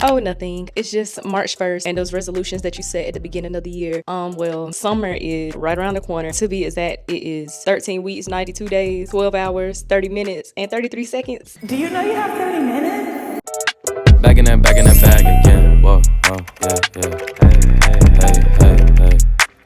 Oh, nothing. It's just March 1st and those resolutions that you set at the beginning of the year. Well, summer is right around the corner. To be exact, it is 13 weeks, 92 days, 12 hours, 30 minutes, and 33 seconds. Do you know you have 30 minutes? Back in that bag again. Whoa, yeah. Hey.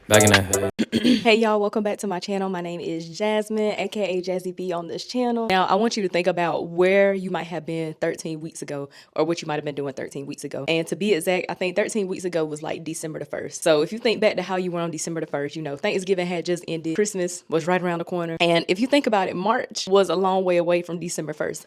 Back in that. Hey y'all, welcome back to my channel. My name is Jasmine, aka Jazzy B on this channel. Now, I want you to think about where you might have been 13 weeks ago or what you might have been doing 13 weeks ago. And to be exact, I think 13 weeks ago was like December the 1st. So if you think back to how you were on December the 1st, you know, Thanksgiving had just ended. Christmas was right around the corner. And if you think about it, March was a long way away from December 1st.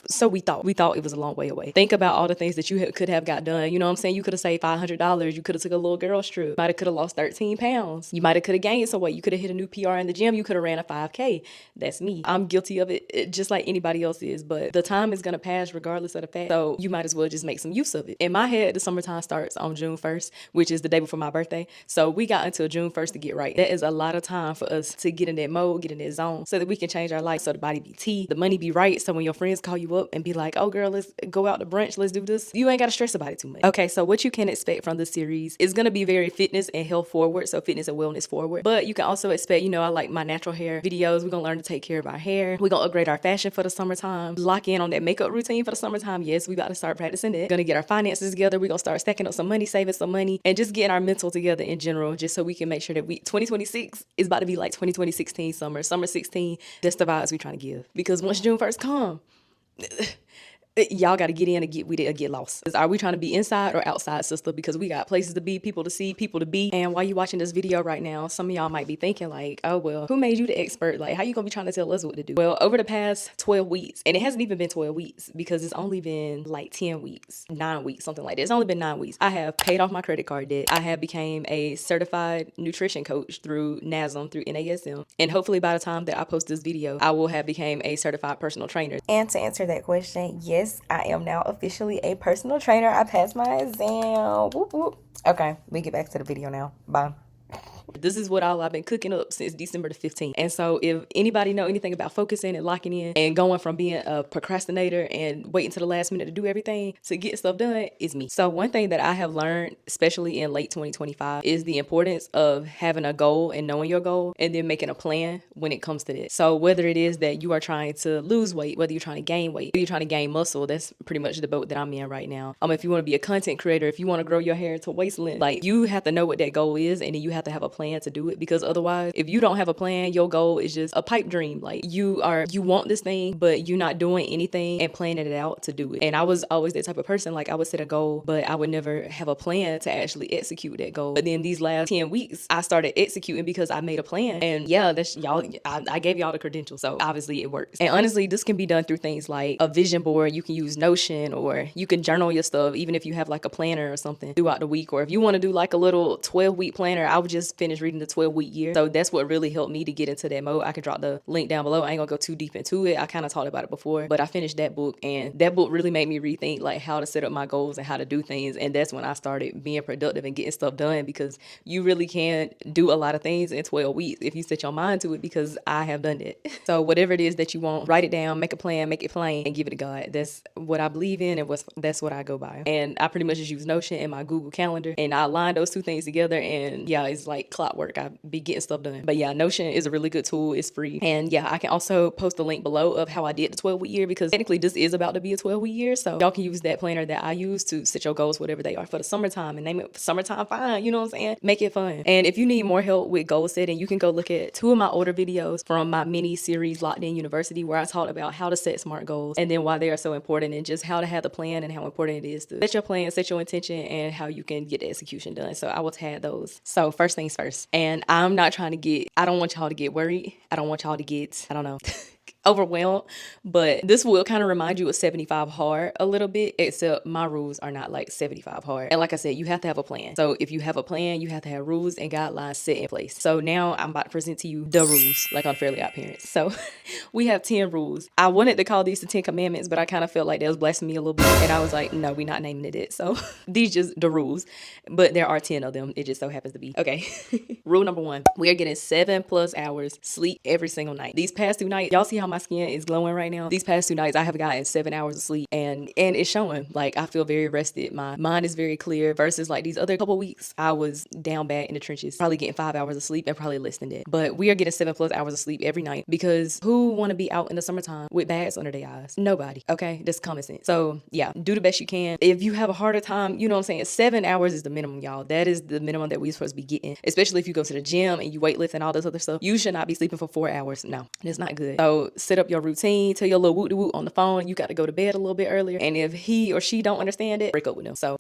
So we thought it was a long way away. Think about all the things that you could have got done. You know what I'm saying? You could have saved $500. You could have took a little girl's trip. Might have could have lost 13 pounds. You might have could have gained some weight. You could have hit a new PR in the gym. You could have ran a 5K. That's me. I'm guilty of it just like anybody else is. But the time is gonna pass regardless of the fact. So you might as well just make some use of it. In my head, the summertime starts on June 1st, which is the day before my birthday. So we got until June 1st to get right. That is a lot of time for us to get in that mode, get in that zone, so that we can change our life. So the body be tea, the money be right. So when your friends call you up and be like, oh girl, let's go out to brunch, let's do this, you ain't gotta stress about it too much. Okay, so what you can expect from this series is gonna be very fitness and health forward, so fitness and wellness forward. But you can also expect, you know, I like my natural hair videos. We're gonna learn to take care of our hair. We're gonna upgrade our fashion for the summertime, lock in on that makeup routine for the summertime. Yes, we about to start practicing it. Gonna get our finances together. We're gonna start stacking up some money, saving some money, and just getting our mental together in general, just so we can make sure that 2026 is about to be like 2016 summer 16. That's the vibes we trying to give, because once June 1st come, y'all got to get in and get with it or get lost. Are we trying to be inside or outside, sister? Because we got places to be, people to see, people to be. And while you're watching this video right now, some of y'all might be thinking like, oh, well, who made you the expert? Like, how you gonna be trying to tell us what to do? Well, over the past 12 weeks, and it hasn't even been 12 weeks because it's only been like 10 weeks, 9 weeks, something like that. It's only been 9 weeks. I have paid off my credit card debt. I have became a certified nutrition coach through NASM, through NASM. And hopefully by the time that I post this video, I will have became a certified personal trainer. And to answer that question, yes, I am now officially a personal trainer. I passed my exam. Whoop, whoop. Okay, we get back to the video now. Bye. This is what all I've been cooking up since December the 15th. And so if anybody know anything about focusing and locking in and going from being a procrastinator and waiting to the last minute to do everything to get stuff done, is me. So one thing that I have learned, especially in late 2025, is the importance of having a goal and knowing your goal and then making a plan when it comes to this. So whether it is that you are trying to lose weight, whether you're trying to gain weight, whether you're trying to gain muscle, that's pretty much the boat that I'm in right now. If you want to be a content creator, if you want to grow your hair to waist length, like, you have to know what that goal is, and then you have to have a plan to do it, because otherwise, if you don't have a plan, your goal is just a pipe dream. Like, you want this thing, but you're not doing anything and planning it out to do it. And I was always that type of person. Like, I would set a goal, but I would never have a plan to actually execute that goal. But then these last 10 weeks, I started executing because I made a plan. And yeah, that's y'all. I gave y'all the credentials, so obviously it works. And honestly, this can be done through things like a vision board. You can use Notion, or you can journal your stuff, even if you have like a planner or something throughout the week. Or if you want to do like a little 12-week planner, I would just finish reading the 12-week year. So that's what really helped me to get into that mode. I can drop the link down below. I ain't gonna go too deep into it. I kind of talked about it before, but I finished that book, and that book really made me rethink like how to set up my goals and how to do things. And that's when I started being productive and getting stuff done, because you really can do a lot of things in 12 weeks if you set your mind to it, because I have done it. So whatever it is that you want, write it down, make a plan, make it plain, and give it to God. That's what I believe in, and that's what I go by. And I pretty much just use Notion and my Google Calendar, and I align those two things together, and yeah, it's like clockwork. I be getting stuff done. But yeah, Notion is a really good tool. It's free. And yeah, I can also post a link below of how I did the 12-week year, because technically this is about to be a 12-week year. So y'all can use that planner that I use to set your goals, whatever they are, for the summertime, and name it Summertime Fine. You know what I'm saying? Make it fun. And if you need more help with goal setting, you can go look at 2 of my older videos from my mini series Locked In University, where I talked about how to set SMART goals and then why they are so important, and just how to have the plan and how important it is to set your plan, set your intention, and how you can get the execution done. So I will tag those. So first things first. And I'm not trying to I don't want y'all to get worried. I don't want y'all to get, I don't know, overwhelmed, but this will kind of remind you of 75 hard a little bit, except my rules are not like 75 hard. And like I said, you have to have a plan. So if you have a plan, you have to have rules and guidelines set in place. So now I'm about to present to you the rules, like on Fairly Odd Parents. So we have 10 rules. I wanted to call these the 10 commandments, but I kind of felt like that was blasphemy a little bit, and I was like, no, we're not naming it. So these just the rules, but there are 10 of them. It just so happens to be. Okay. Rule number 1, we are getting 7+ hours sleep every single night. These past 2 nights, y'all see how my skin is glowing right now. These past 2 nights, I have gotten 7 hours of sleep, and it's showing. Like, I feel very rested. My mind is very clear versus like these other couple weeks, I was down bad in the trenches, probably getting 5 hours of sleep and probably less than that. But we are getting 7+ hours of sleep every night, because who want to be out in the summertime with bags under their eyes? Nobody. Okay, that's common sense. So yeah, do the best you can. If you have a harder time, you know what I'm saying, 7 hours is the minimum, y'all. That is the minimum that we're supposed to be getting, especially if you go to the gym and you weightlift and all this other stuff. You should not be sleeping for 4 hours. No, it's not good. So set up your routine, tell your little woot woot on the phone you got to go to bed a little bit earlier, and if he or she don't understand it, break up with them. So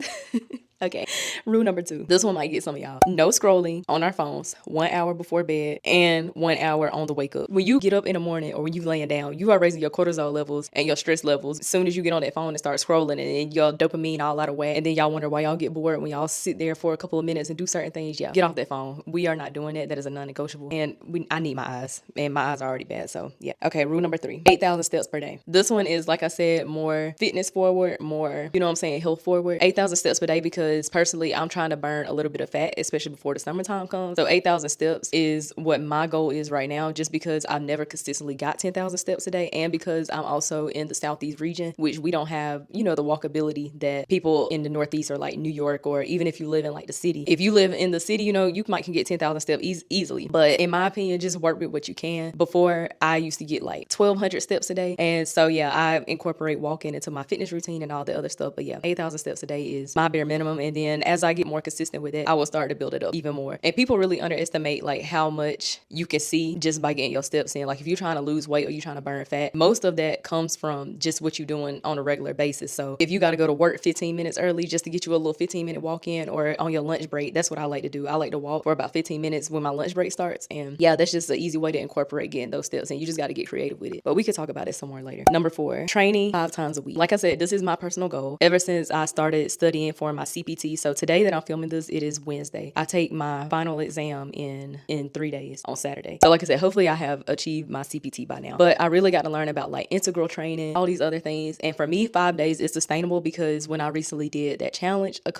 okay, rule number 2. This one might get some of y'all. No scrolling on our phones 1 hour before bed and 1 hour on the wake up. When you get up in the morning or when you laying down, you are raising your cortisol levels and your stress levels as soon as you get on that phone and start scrolling, and then your dopamine all out of whack, and then y'all wonder why y'all get bored when y'all sit there for a couple of minutes and do certain things. Yeah, get off that phone. We are not doing that. That is a non-negotiable, and I need my eyes, and my eyes are already bad. So yeah. Okay, rule number 3, 8,000 steps per day. This one is, like I said, more fitness forward, more, you know what I'm saying, health forward. 8,000 steps per day, because personally I'm trying to burn a little bit of fat, especially before the summertime comes. So 8,000 steps is what my goal is right now, just because I've never consistently got 10,000 steps a day, and because I'm also in the Southeast region, which we don't have, you know, the walkability that people in the Northeast or like New York, or even if you live in like the city. If you live in the city, you know, you can get 10,000 steps easily. But in my opinion, just work with what you can. Before, I used to get like 1,200 steps a day. And so yeah, I incorporate walking into my fitness routine and all the other stuff. But yeah, 8,000 steps a day is my bare minimum. And then as I get more consistent with it, I will start to build it up even more. And people really underestimate like how much you can see just by getting your steps in. Like if you're trying to lose weight or you're trying to burn fat, most of that comes from just what you're doing on a regular basis. So if you got to go to work 15 minutes early just to get you a little 15-minute walk in, or on your lunch break, that's what I like to do. I like to walk for about 15 minutes when my lunch break starts. And yeah, that's just an easy way to incorporate getting those steps, and you just got to get creative with it. But we could talk about it somewhere later. Number 4, training 5 times a week. Like I said, this is my personal goal ever since I started studying for my CPT. So today that I'm filming this, it is Wednesday. I take my final exam in 3 days on Saturday. So like I said, hopefully I have achieved my CPT by now. But I really got to learn about like integral training, all these other things. And for me, 5 days is sustainable, because when I recently did that challenge a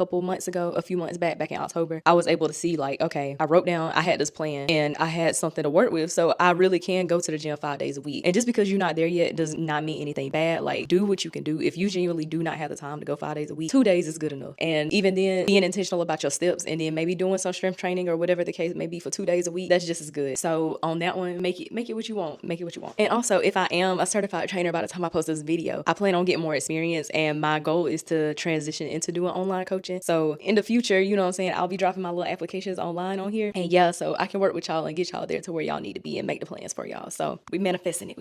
few months back in October, I was able to see like, okay, I wrote down, I had this plan and I had something to work with. So I really can go to the gym 5 days a week. And just because you're not there yet does not mean anything bad. Like, do what you can do. If you genuinely do not have the time to go 5 days a week, 2 days is good enough. And even then, being intentional about your steps, and then maybe doing some strength training or whatever the case may be for 2 days a week, that's just as good. So on that one, make it what you want. Make it what you want. And also, if I am a certified trainer by the time I post this video, I plan on getting more experience, and my goal is to transition into doing online coaching. So in the future, you know what I'm saying, I'll be dropping my little applications online on here. And yeah, so I can work with y'all and get y'all there to where y'all need to be and make the plans for y'all. So we manifesting it.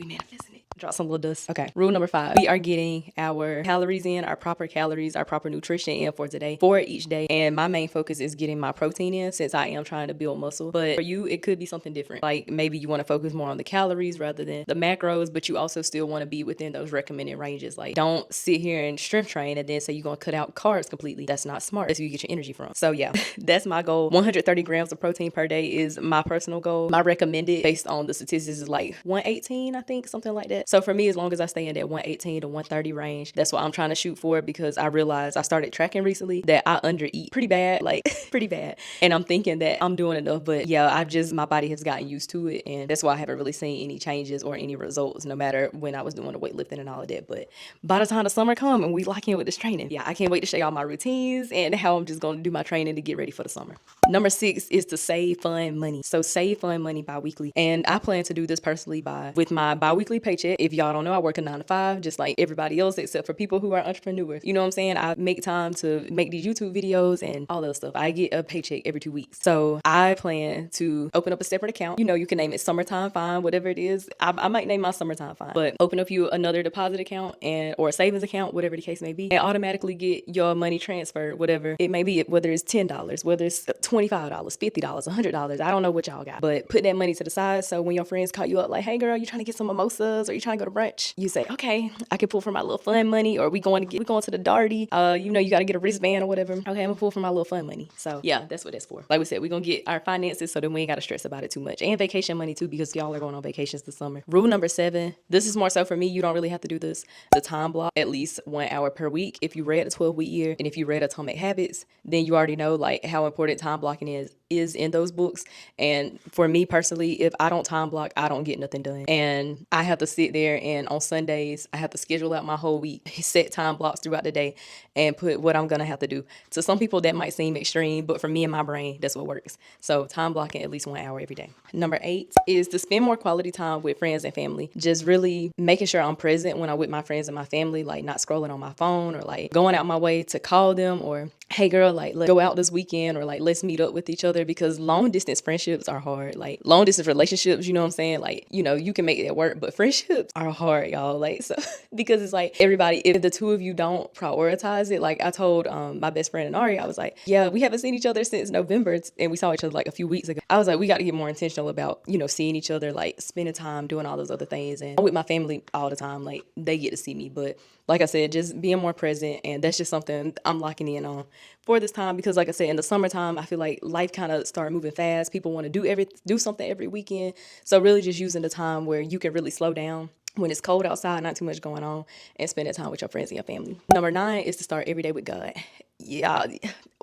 Drop some little dust. Okay. Rule number 5. We are getting our calories in, our proper calories, our proper nutrition in for today, for each day. And my main focus is getting my protein in, since I am trying to build muscle. But for you, it could be something different. Like maybe you want to focus more on the calories rather than the macros, but you also still want to be within those recommended ranges. Like, don't sit here and strength train and then say you're going to cut out carbs completely. That's not smart. That's where you get your energy from. So yeah, that's my goal. 130 grams of protein per day is my personal goal. My recommended based on the statistics is like 118, I think, something like that. So for me, as long as I stay in that 118 to 130 range, that's what I'm trying to shoot for, because I realized I started tracking recently that I undereat pretty bad, like pretty bad. And I'm thinking that I'm doing enough, but yeah, my body has gotten used to it. And that's why I haven't really seen any changes or any results, no matter when I was doing the weightlifting and all of that. But by the time the summer comes and we lock in with this training, yeah, I can't wait to show y'all my routines and how I'm just going to do my training to get ready for the summer. Number 6 is to save fun money. So save fun money bi-weekly. And I plan to do this personally with my bi-weekly paycheck. If y'all don't know, I work a 9 to 5, just like everybody else, except for people who are entrepreneurs. You know what I'm saying? I make time to make these YouTube videos and all that stuff. I get a paycheck every 2 weeks. So I plan to open up a separate account. You know, you can name it Summertime Fine, whatever it is. I might name my Summertime Fine, but open up you another deposit account or a savings account, whatever the case may be, and automatically get your money transferred, whatever it may be, whether it's $10, whether it's $25, $50, $100. I don't know what y'all got, but put that money to the side. So when your friends call you up like, hey girl, you trying to get some mimosas or you trying to go to brunch, you say, okay, I can pull from my little fun money, or we going to the Darty. You know, you got to get a wristband or whatever. Okay, I'm gonna pull from my little fun money. So yeah, that's what that's for. Like we said, we're gonna get our finances so then we ain't got to stress about it too much. And vacation money too, because y'all are going on vacations this summer. Rule number 7, this is more so for me. You don't really have to do this. The time block at least 1 hour per week. If you read a 12-week year and if you read Atomic Habits, then you already know like how important time blocking is is in those books. And for me personally, if I don't time block, I don't get nothing done. And I have to sit there, and on Sundays, I have to schedule out my whole week, set time blocks throughout the day, and put what I'm going to have to do. To some people, that might seem extreme, but for me and my brain, that's what works. So time blocking at least 1 hour every day. Number 8 is to spend more quality time with friends and family. Just really making sure I'm present when I'm with my friends and my family, like not scrolling on my phone, or like going out my way to call them, or hey girl, like let's go out this weekend, or like let's meet up with each other, because long distance friendships are hard. Like long distance relationships, you know what I'm saying? Like, you know, you can make that work, but friendships are hard, y'all. Like, so because it's like everybody, if the two of you don't prioritize it, like I told my best friend Anari, I was like, yeah, we haven't seen each other since November, and we saw each other like a few weeks ago. I was like, we got to get more intentional about, you know, seeing each other, like spending time doing all those other things. And I'm with my family all the time, like they get to see me, but like I said, just being more present. And that's just something I'm locking in on for this time, because like I said, in the summertime, I feel like life kind of started moving fast. People want to do something every weekend. So really just using the time where you can really slow down when it's cold outside, not too much going on, and spend that time with your friends and your family. Number 9 is to start every day with God. Yeah,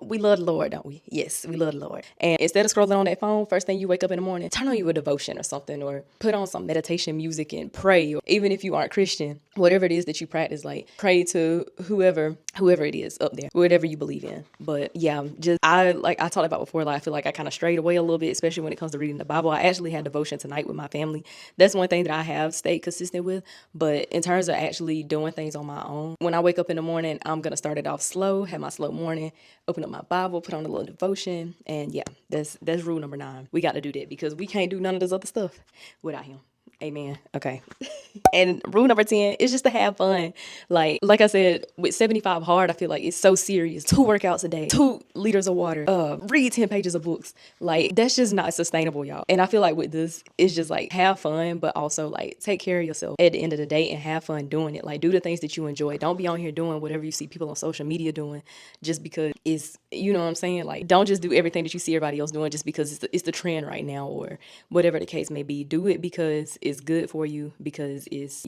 we love the Lord, don't we? Yes, we love the Lord. And instead of scrolling on that phone, first thing you wake up in the morning, turn on you a devotion or something, or put on some meditation music and pray. Or even if you aren't Christian, whatever it is that you practice, like pray to whoever it is up there, whatever you believe in. But yeah, just I talked about before, like I feel like I kind of strayed away a little bit, especially when it comes to reading the Bible. I actually had devotion tonight with my family. That's one thing that I have stayed consistent with. But in terms of actually doing things on my own, when I wake up in the morning, I'm gonna start it off slow, have my slow morning, open up my Bible, put on a little devotion, and yeah, that's rule number 9. We got to do that, because we can't do none of this other stuff without him. Amen. Okay. And rule number 10 is just to have fun. Like I said, with 75 hard, I feel like it's so serious. 2 workouts a day, 2 liters of water, read 10 pages of books. Like, that's just not sustainable, y'all. And I feel like with this, it's just like have fun, but also like take care of yourself at the end of the day and have fun doing it. Like, do the things that you enjoy. Don't be on here doing whatever you see people on social media doing just because it's, you know what I'm saying? Like, don't just do everything that you see everybody else doing just because it's the trend right now, or whatever the case may be. Do it because it's good for you, because it's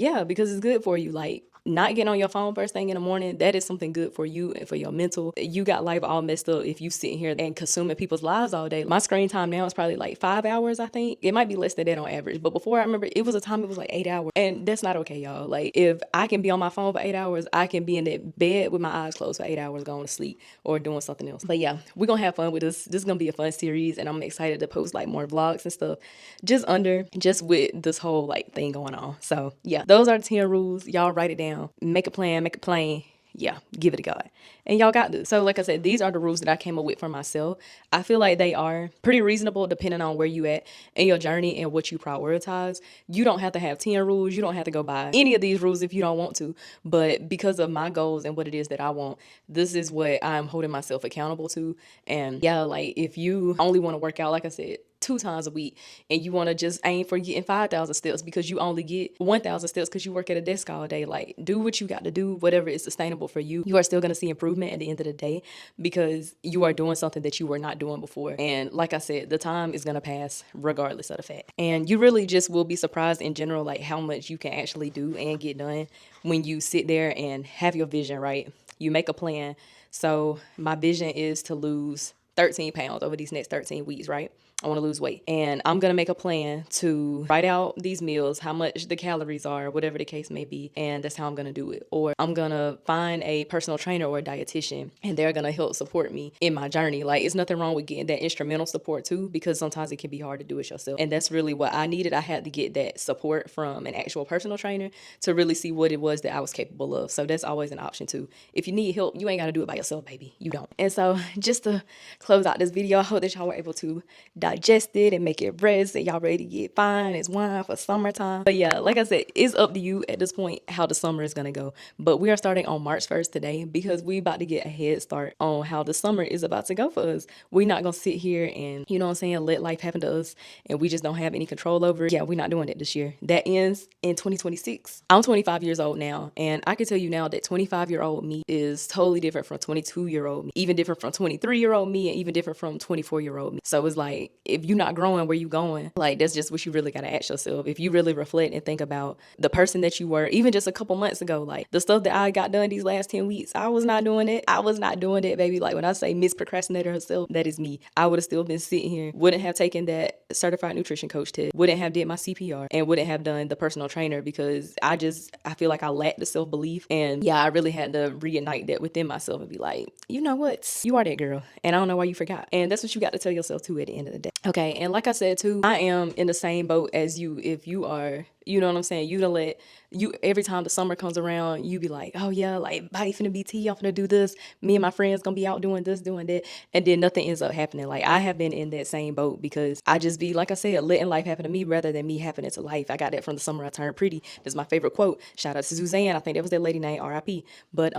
good for you. Like, not getting on your phone first thing in the morning, that is something good for you and for your mental. You got life all messed up if you sitting here and consuming people's lives all day. My screen time now is probably like 5 hours, I think. It might be less than that on average, but before, I remember it was a time it was like 8 hours, and that's not okay, y'all. Like, if I can be on my phone for 8 hours, I can be in that bed with my eyes closed for 8 hours going to sleep or doing something else. But yeah, we're gonna have fun with this. This is gonna be a fun series, and I'm excited to post like more vlogs and stuff just with this whole like thing going on. So yeah, those are the 10 rules. Y'all write it down, make a plan, make it plain. Yeah, give it to God. And y'all got this. So like I said, these are the rules that I came up with for myself. I feel like they are pretty reasonable depending on where you at in your journey and what you prioritize. You don't have to have 10 rules. You don't have to go by any of these rules if you don't want to. But because of my goals and what it is that I want, this is what I'm holding myself accountable to. And yeah, like if you only want to work out, like I said, 2 times a week, and you want to just aim for getting 5,000 steps because you only get 1,000 steps because you work at a desk all day, like do what you got to do, whatever is sustainable for you. You are still going to see improvement at the end of the day because you are doing something that you were not doing before. And like I said, the time is going to pass regardless of the fact. And you really just will be surprised in general, like how much you can actually do and get done when you sit there and have your vision, right? You make a plan. So my vision is to lose 13 pounds over these next 13 weeks, right? I want to lose weight. And I'm going to make a plan to write out these meals, how much the calories are, whatever the case may be. And that's how I'm going to do it. Or I'm going to find a personal trainer or a dietitian, and they're going to help support me in my journey. Like, it's nothing wrong with getting that instrumental support too, because sometimes it can be hard to do it yourself. And that's really what I needed. I had to get that support from an actual personal trainer to really see what it was that I was capable of. So that's always an option too. If you need help, you ain't got to do it by yourself, baby. You don't. And so just to close out this video, I hope that y'all were able to digest it and make it rest, and y'all ready to get fine as wine for summertime. But yeah, like I said, it's up to you at this point how the summer is gonna go. But we are starting on March 1st today because we about to get a head start on how the summer is about to go for us. We're not gonna sit here and, you know what I'm saying, let life happen to us and we just don't have any control over it. Yeah, we're not doing that this year. That ends in 2026. I'm 25 years old now, and I can tell you now that 25-year-old me is totally different from 22-year-old me, even different from 23-year-old me, and even different from 24-year-old me. So it's like, if you're not growing where you going, like that's just what you really gotta ask yourself. If you really reflect and think about the person that you were, even just a couple months ago, like the stuff that I got done these last 10 weeks, I was not doing it. I was not doing it, baby. Like when I say Miss Procrastinator herself, that is me. I would have still been sitting here, wouldn't have taken that certified nutrition coach test, wouldn't have did my CPR, and wouldn't have done the personal trainer because I feel like I lacked the self-belief. And yeah, I really had to reignite that within myself and be like, you know what? You are that girl. And I don't know why you forgot. And that's what you got to tell yourself too at the end of the day. Okay. And like I said too, I am in the same boat as you. If you are, you know what I'm saying? You don't let you, every time the summer comes around, you be like, oh yeah, like body finna be tea, I'm finna do this. Me and my friends gonna be out doing this, doing that. And then nothing ends up happening. Like I have been in that same boat because I just be, like I said, letting life happen to me rather than me happening to life. I got that from The Summer I Turned Pretty. That's my favorite quote. Shout out to Suzanne. I think that was that lady name, R.I.P. But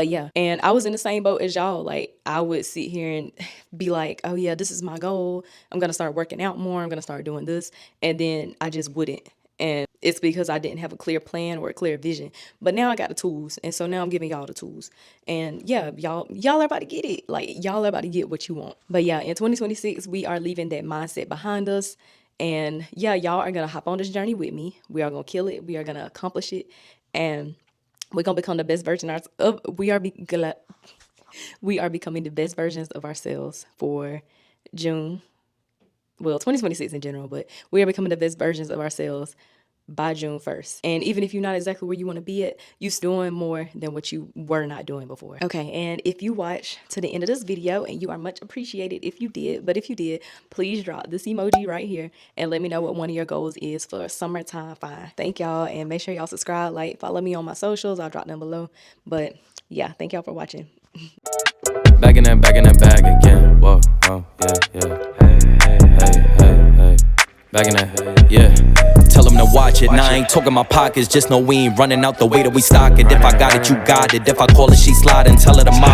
yeah. And I was in the same boat as y'all. Like I would sit here and be like, oh yeah, this is my goal. I'm gonna start working out more. I'm gonna start doing this. And then I just wouldn't. And it's because I didn't have a clear plan or a clear vision. But now I got the tools. And so now I'm giving y'all the tools. And yeah, y'all are about to get it. Like y'all are about to get what you want. But yeah, in 2026, we are leaving that mindset behind us. And yeah, y'all are going to hop on this journey with me. We are going to kill it. We are going to accomplish it. And we're going to become the best version of, we are becoming the best versions of ourselves for June. Well, 2026 in general, but we are becoming the best versions of ourselves by June 1st. And even if you're not exactly where you want to be at, you're doing more than what you were not doing before. Okay, and if you watch to the end of this video, and you are much appreciated if you did, but if you did, please drop this emoji right here and let me know what one of your goals is for summertime fine. Thank y'all, and make sure y'all subscribe, like, follow me on my socials. I'll drop them below. But yeah, thank y'all for watching. Back in that bag again. Whoa, whoa, yeah. Hey. Back in that, yeah. Tell them to watch it. Now I ain't talking my pockets. Just know we ain't running out the way that we stock it. If I got it, you got it. If I call it, she slide and tell her to mind.